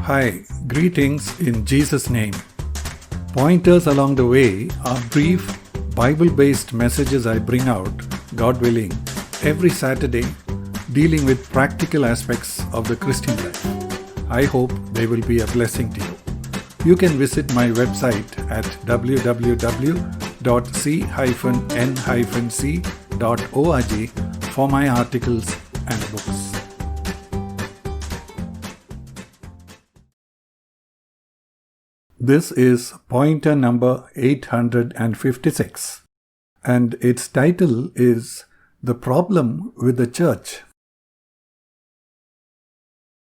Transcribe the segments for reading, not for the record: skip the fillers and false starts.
Hi, greetings in Jesus' name. Pointers along the way are brief, Bible-based messages I bring out, God willing, every Saturday, dealing with practical aspects of the Christian life. I hope they will be a blessing to you. You can visit my website at www.c-n-c.org for my articles and books. This is pointer number 856, and its title is The Problem with the Church.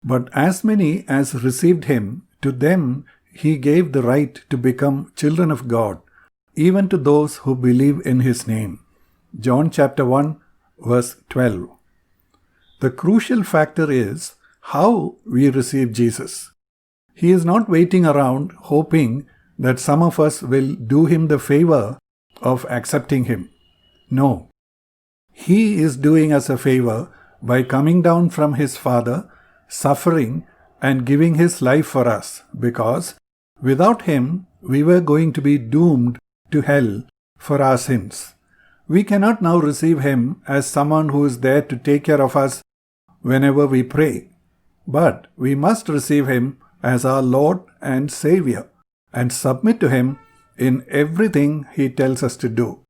But as many as received him, to them he gave the right to become children of God, even to those who believe in his name. John chapter 1, verse 12. The crucial factor is how we receive Jesus. He is not waiting around hoping that some of us will do him the favor of accepting him. No. He is doing us a favor by coming down from his Father, suffering and giving his life for us, because without him we were going to be doomed to hell for our sins. We cannot now receive him as someone who is there to take care of us whenever we pray, but we must receive him as our Lord and Savior and submit to him in everything he tells us to do.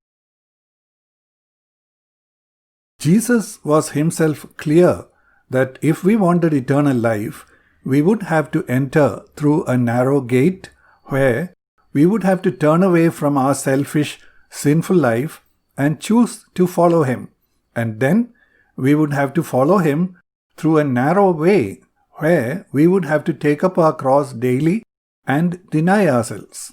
Jesus was himself clear that if we wanted eternal life, we would have to enter through a narrow gate where we would have to turn away from our selfish, sinful life and choose to follow him. And then we would have to follow him through a narrow way where we would have to take up our cross daily and deny ourselves.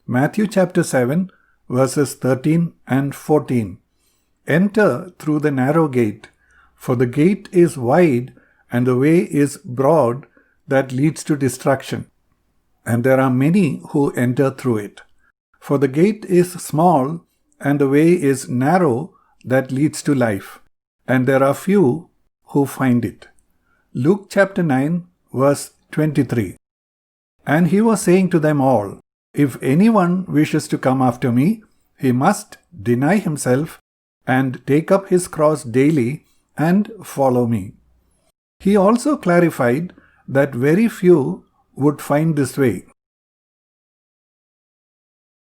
Matthew chapter 7, verses 13 and 14. Enter through the narrow gate, for the gate is wide and the way is broad that leads to destruction, and there are many who enter through it. For the gate is small and the way is narrow that leads to life, and there are few who find it. Luke chapter 9, verse 23. And he was saying to them all, if anyone wishes to come after me, he must deny himself and take up his cross daily and follow me. He also clarified that very few would find this way.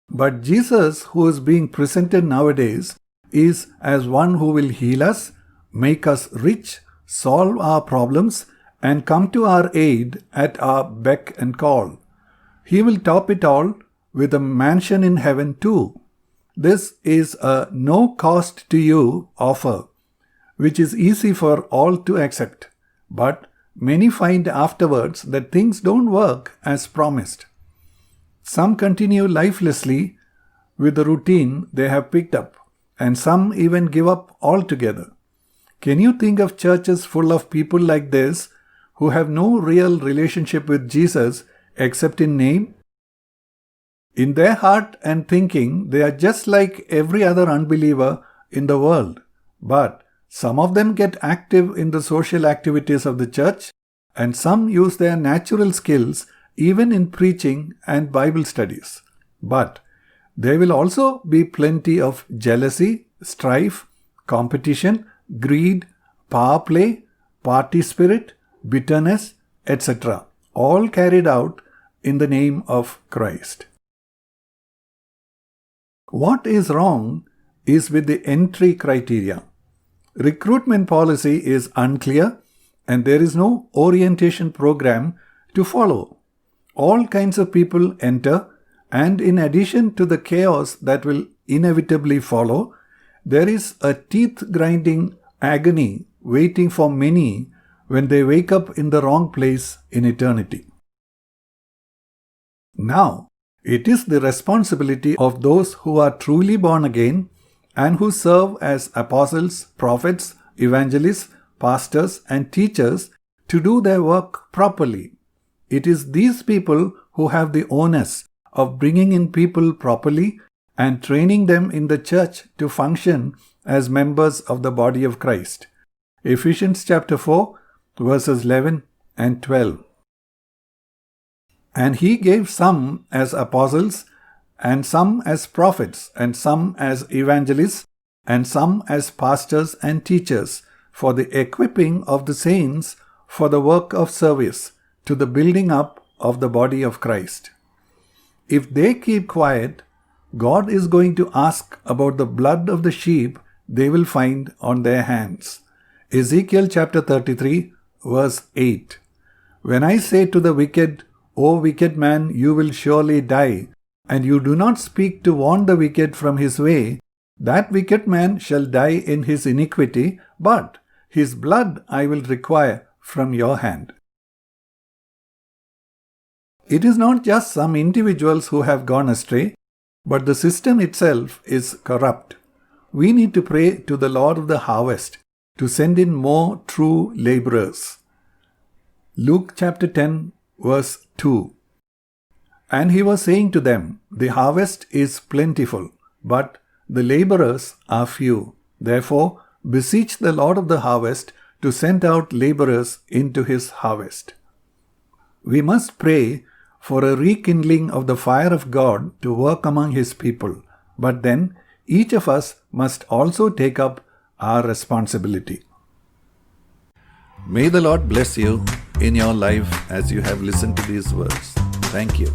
But Jesus, who is being presented nowadays, is as one who will heal us, make us rich, solve our problems, and come to our aid at our beck and call. He will top it all with a mansion in heaven too. This is a no cost to you offer, which is easy for all to accept. But many find afterwards that things don't work as promised. Some continue lifelessly with the routine they have picked up, and some even give up altogether. Can you think of churches full of people like this who have no real relationship with Jesus except in name? In their heart and thinking, they are just like every other unbeliever in the world. But some of them get active in the social activities of the church, and some use their natural skills even in preaching and Bible studies. But there will also be plenty of jealousy, strife, competition, greed, power play, party spirit, bitterness, etc., all carried out in the name of Christ. What is wrong is with the entry criteria. Recruitment policy is unclear and there is no orientation program to follow. All kinds of people enter, and in addition to the chaos that will inevitably follow, there is a teeth-grinding agony waiting for many when they wake up in the wrong place in eternity. Now, it is the responsibility of those who are truly born again and who serve as apostles, prophets, evangelists, pastors, and teachers to do their work properly. It is these people who have the onus of bringing in people properly and training them in the church to function as members of the body of Christ. Ephesians chapter 4, verses 11 and 12. And he gave some as apostles, and some as prophets, and some as evangelists, and some as pastors and teachers, for the equipping of the saints for the work of service, to the building up of the body of Christ. If they keep quiet, God is going to ask about the blood of the sheep they will find on their hands. Ezekiel chapter 33, verse 8. When I say to the wicked, O wicked man, you will surely die, and you do not speak to warn the wicked from his way, that wicked man shall die in his iniquity, but his blood I will require from your hand. It is not just some individuals who have gone astray, but the system itself is corrupt. We need to pray to the Lord of the harvest to send in more true laborers. Luke chapter 10, verse 2. And he was saying to them, the harvest is plentiful, but the laborers are few. Therefore, beseech the Lord of the harvest to send out laborers into his harvest. We must pray for a rekindling of the fire of God to work among his people. But then, each of us must also take up our responsibility. May the Lord bless you in your life as you have listened to these words. Thank you.